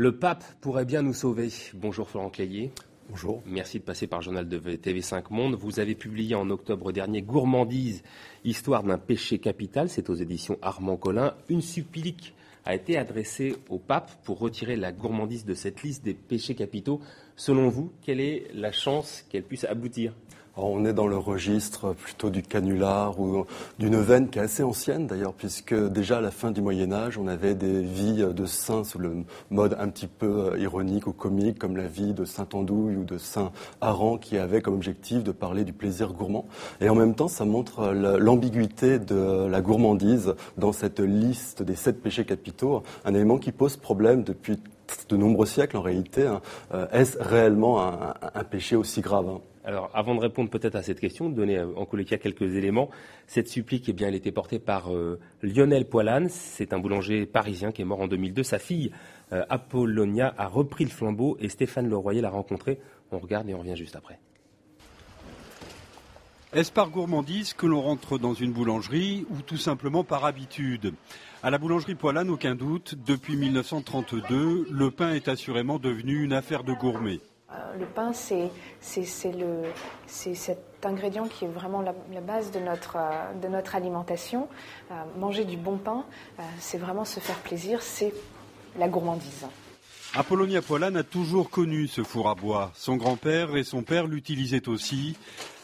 Le pape pourrait bien nous sauver. Bonjour Florent Clélier. Bonjour. Merci de passer par le journal de TV5 Monde. Vous avez publié en octobre dernier Gourmandise, histoire d'un péché capital. C'est aux éditions Armand Collin. Une supplique a été adressée au pape pour retirer la gourmandise de cette liste des péchés capitaux. Selon vous, quelle est la chance qu'elle puisse aboutir ? Alors, on est dans le registre plutôt du canular ou d'une veine qui est assez ancienne d'ailleurs, puisque déjà à la fin du Moyen-Âge, on avait des vies de saints sous le mode un petit peu ironique ou comique, comme la vie de saint Andouille ou de saint Aran, qui avait comme objectif de parler du plaisir gourmand. Et en même temps, ça montre l'ambiguïté de la gourmandise dans cette liste des 7 péchés capitaux, un élément qui pose problème depuis de nombreux siècles en réalité. Est-ce réellement un péché aussi grave ? Alors, avant de répondre peut-être à cette question, de donner en tous les cas quelques éléments, cette supplique, eh bien, elle était portée par Lionel Poilane. C'est un boulanger parisien qui est mort en 2002. Sa fille, Apollonia, a repris le flambeau et Stéphane Leroyer l'a rencontré. On regarde et on revient juste après. Est-ce par gourmandise que l'on rentre dans une boulangerie ou tout simplement par habitude ? À la boulangerie Poilane, aucun doute, depuis 1932, le pain est assurément devenu une affaire de gourmet. Le pain, c'est cet ingrédient qui est vraiment la base de notre alimentation. Manger du bon pain, c'est vraiment se faire plaisir, c'est la gourmandise. Apollonia Poilane a toujours connu ce four à bois. Son grand-père et son père l'utilisaient aussi.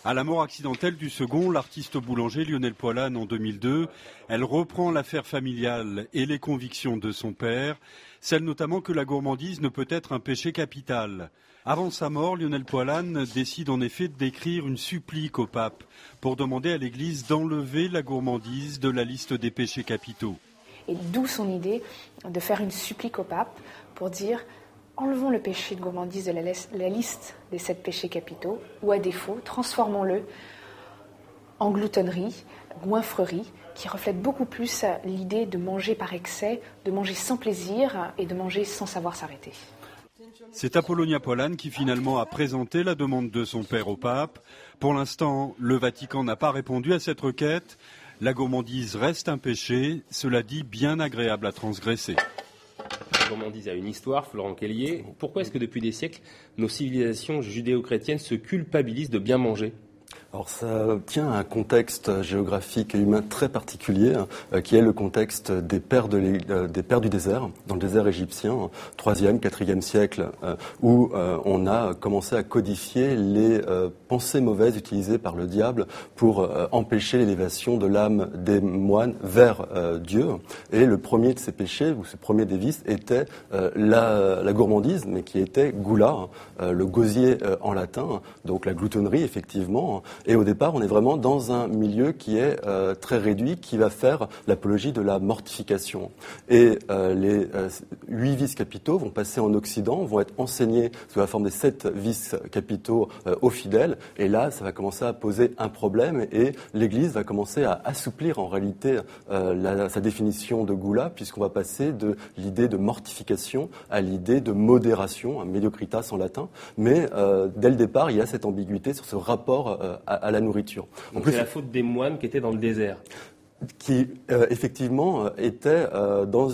À la mort accidentelle du second, l'artiste boulanger Lionel Poilane en 2002, elle reprend l'affaire familiale et les convictions de son père, celle notamment que la gourmandise ne peut être un péché capital. Avant sa mort, Lionel Poilane décide en effet d'écrire une supplique au pape pour demander à l'Église d'enlever la gourmandise de la liste des péchés capitaux. Et d'où son idée de faire une supplique au pape pour dire enlevons le péché de gourmandise de la liste des 7 péchés capitaux, ou à défaut, transformons-le en gloutonnerie, goinfrerie, qui reflète beaucoup plus l'idée de manger par excès, de manger sans plaisir et de manger sans savoir s'arrêter. C'est Apollonia Poilane qui finalement a présenté la demande de son père au pape. Pour l'instant, le Vatican n'a pas répondu à cette requête. La gourmandise reste un péché, cela dit bien agréable à transgresser. La gourmandise a une histoire, Florent Clélier. Pourquoi est-ce que depuis des siècles, nos civilisations judéo-chrétiennes se culpabilisent de bien manger ? Alors ça tient à un contexte géographique et humain très particulier, qui est le contexte des pères du désert, dans le désert égyptien, 3e, 4e siècle, où on a commencé à codifier les pensées mauvaises utilisées par le diable pour empêcher l'élévation de l'âme des moines vers Dieu. Et le premier de ces péchés, ou ce premier des vices, était la gourmandise, mais qui était gula, le gosier en latin, donc la gloutonnerie effectivement. Et au départ, on est vraiment dans un milieu qui est très réduit, qui va faire l'apologie de la mortification. Et les 8 vices capitaux vont passer en Occident, vont être enseignés sous la forme des 7 vices capitaux aux fidèles. Et là, ça va commencer à poser un problème et l'Église va commencer à assouplir en réalité sa définition de goula, puisqu'on va passer de l'idée de mortification à l'idée de modération, mediocritas en latin. Mais dès le départ, il y a cette ambiguïté sur ce rapport à la nourriture. En plus, c'est la faute des moines qui étaient dans le désert. Qui effectivement était dans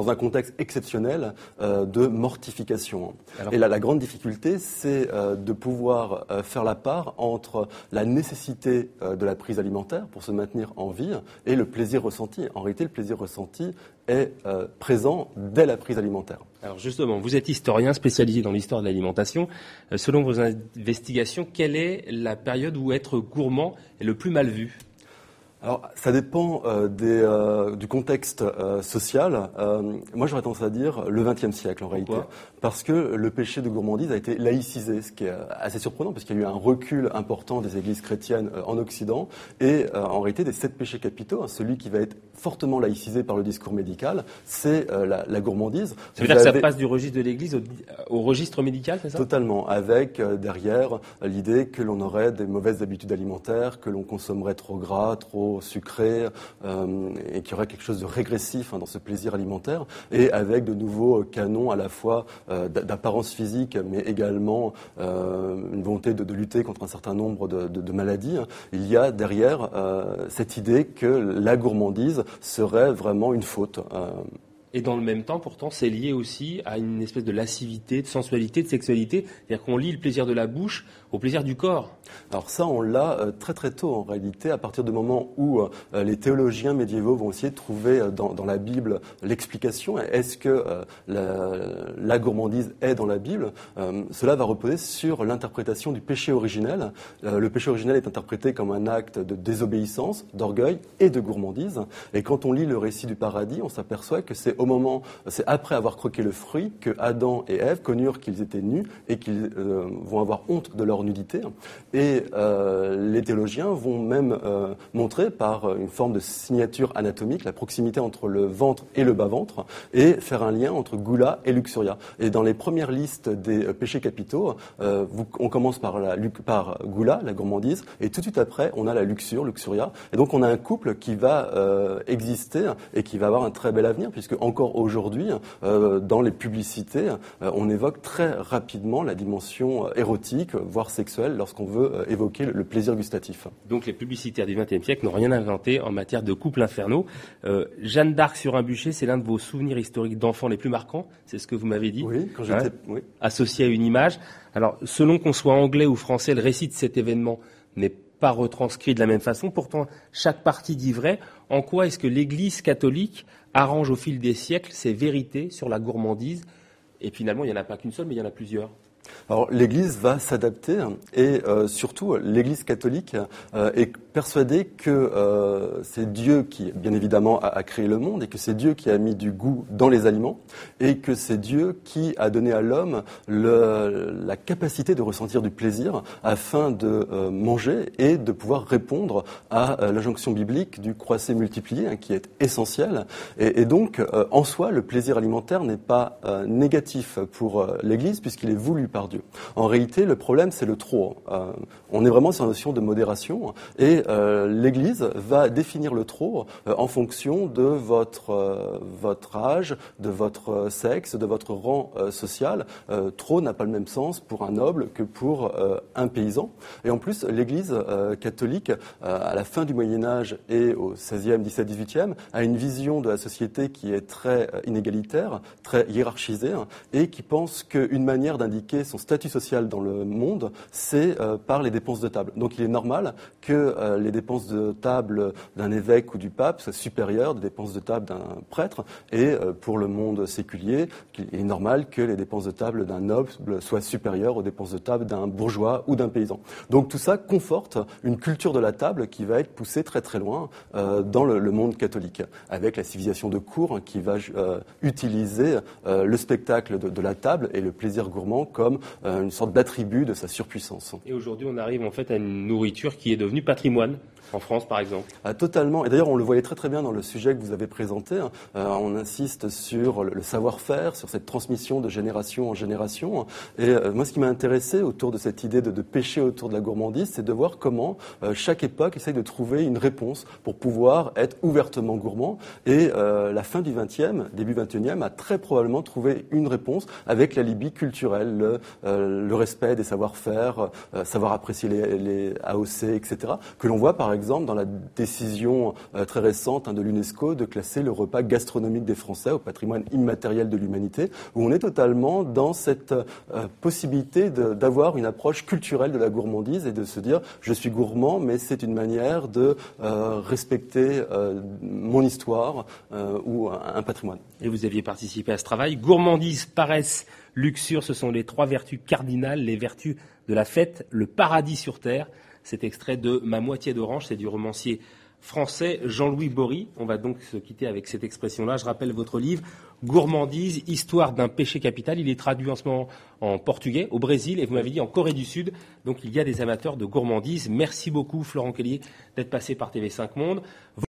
un contexte exceptionnel de mortification. Alors, et là, la grande difficulté, c'est de pouvoir faire la part entre la nécessité de la prise alimentaire pour se maintenir en vie et le plaisir ressenti. En réalité, le plaisir ressenti est présent dès la prise alimentaire. Alors justement, vous êtes historien spécialisé dans l'histoire de l'alimentation. Selon vos investigations, quelle est la période où être gourmand est le plus mal vu ? Alors, ça dépend du contexte social. Moi, j'aurais tendance à dire le XXe siècle, en réalité. Parce que le péché de gourmandise a été laïcisé, ce qui est assez surprenant, parce qu'il y a eu un recul important des églises chrétiennes en Occident. Et en réalité, des 7 péchés capitaux, celui qui va être fortement laïcisé par le discours médical, c'est la gourmandise. Ça veut dire que ça passe du registre de l'Église au registre médical, c'est ça ? Totalement, avec derrière l'idée que l'on aurait des mauvaises habitudes alimentaires, que l'on consommerait trop gras, trop sucré, et qu'il y aurait quelque chose de régressif dans ce plaisir alimentaire, et avec de nouveaux canons à la fois d'apparence physique, mais également une volonté de lutter contre un certain nombre de maladies. Il y a derrière cette idée que la gourmandise serait vraiment une faute. Et dans le même temps, pourtant, c'est lié aussi à une espèce de lascivité, de sensualité, de sexualité. C'est-à-dire qu'on lie le plaisir de la bouche au plaisir du corps. Alors ça, on l'a très très tôt en réalité, à partir du moment où les théologiens médiévaux vont essayer de trouver dans la Bible l'explication. Est-ce que la gourmandise est dans la Bible? Cela va reposer sur l'interprétation du péché originel. Le péché originel est interprété comme un acte de désobéissance, d'orgueil et de gourmandise. Et quand on lit le récit du paradis, on s'aperçoit que c'est après avoir croqué le fruit que Adam et Ève connurent qu'ils étaient nus et qu'ils vont avoir honte de leur nudité. Et les théologiens vont même montrer par une forme de signature anatomique la proximité entre le ventre et le bas-ventre et faire un lien entre Gula et Luxuria. Et dans les premières listes des péchés capitaux, on commence par Gula, la gourmandise, et tout de suite après, on a la Luxuria. Et donc on a un couple qui va exister et qui va avoir un très bel avenir, puisque encore aujourd'hui, dans les publicités, on évoque très rapidement la dimension érotique, voire sexuelle, lorsqu'on veut évoquer le plaisir gustatif. Donc les publicitaires du XXe siècle n'ont rien inventé en matière de couples infernaux. Jeanne d'Arc sur un bûcher, c'est l'un de vos souvenirs historiques d'enfants les plus marquants, c'est ce que vous m'avez dit. Oui, quand j'étais... Oui. Associé à une image. Alors, selon qu'on soit anglais ou français, le récit de cet événement n'est pas retranscrit de la même façon. Pourtant, chaque partie dit vrai. En quoi est-ce que l'Église catholique arrange au fil des siècles ses vérités sur la gourmandise? Et finalement, il n'y en a pas qu'une seule, mais il y en a plusieurs. Alors l'Église va s'adapter et surtout l'Église catholique est persuadée que c'est Dieu qui, bien évidemment, a créé le monde et que c'est Dieu qui a mis du goût dans les aliments et que c'est Dieu qui a donné à l'homme la capacité de ressentir du plaisir afin de manger et de pouvoir répondre à l'injonction biblique du croisé multiplié qui est essentielle. Et donc, en soi, le plaisir alimentaire n'est pas négatif pour l'Église puisqu'il est voulu par Dieu. En réalité, le problème, c'est le trop. On est vraiment sur la notion de modération et l'Église va définir le trop en fonction de votre âge, de votre sexe, de votre rang social. Trop n'a pas le même sens pour un noble que pour un paysan. Et en plus, l'Église catholique, à la fin du Moyen-Âge et au XVIe, XVIIe, XVIIIe, a une vision de la société qui est très inégalitaire, très hiérarchisée et qui pense qu'une manière d'indiquer son statut social dans le monde, c'est par les dépenses de table. Donc il est normal que les dépenses de table d'un évêque ou du pape soient supérieures aux dépenses de table d'un prêtre, et pour le monde séculier, il est normal que les dépenses de table d'un noble soient supérieures aux dépenses de table d'un bourgeois ou d'un paysan. Donc tout ça conforte une culture de la table qui va être poussée très très loin dans le monde catholique, avec la civilisation de cour qui va utiliser le spectacle de la table et le plaisir gourmand comme une sorte d'attribut de sa surpuissance. Et aujourd'hui, on arrive en fait à une nourriture qui est devenue patrimoine, en France par exemple. Totalement. Et d'ailleurs, on le voyait très très bien dans le sujet que vous avez présenté. On insiste sur le savoir-faire, sur cette transmission de génération en génération. Et moi, ce qui m'a intéressé autour de cette idée de péché autour de la gourmandise, c'est de voir comment chaque époque essaye de trouver une réponse pour pouvoir être ouvertement gourmand. Et la fin du XXe, début XXIe, a très probablement trouvé une réponse avec la Libye culturelle, le respect des savoir-faire, savoir apprécier les AOC, etc., que l'on voit par exemple dans la décision très récente de l'UNESCO de classer le repas gastronomique des Français au patrimoine immatériel de l'humanité, où on est totalement dans cette possibilité d'avoir une approche culturelle de la gourmandise et de se dire je suis gourmand, mais c'est une manière de respecter mon histoire ou un patrimoine. Et vous aviez participé à ce travail. Gourmandise, paresse, luxure, ce sont les trois vertus cardinales, les vertus de la fête, le paradis sur terre. Cet extrait de Ma moitié d'orange, c'est du romancier français Jean-Louis Bory. On va donc se quitter avec cette expression-là. Je rappelle votre livre, Gourmandise, histoire d'un péché capital. Il est traduit en ce moment en portugais, au Brésil, et vous m'avez dit en Corée du Sud. Donc il y a des amateurs de gourmandise. Merci beaucoup, Florent Kellier, d'être passé par TV5 Monde.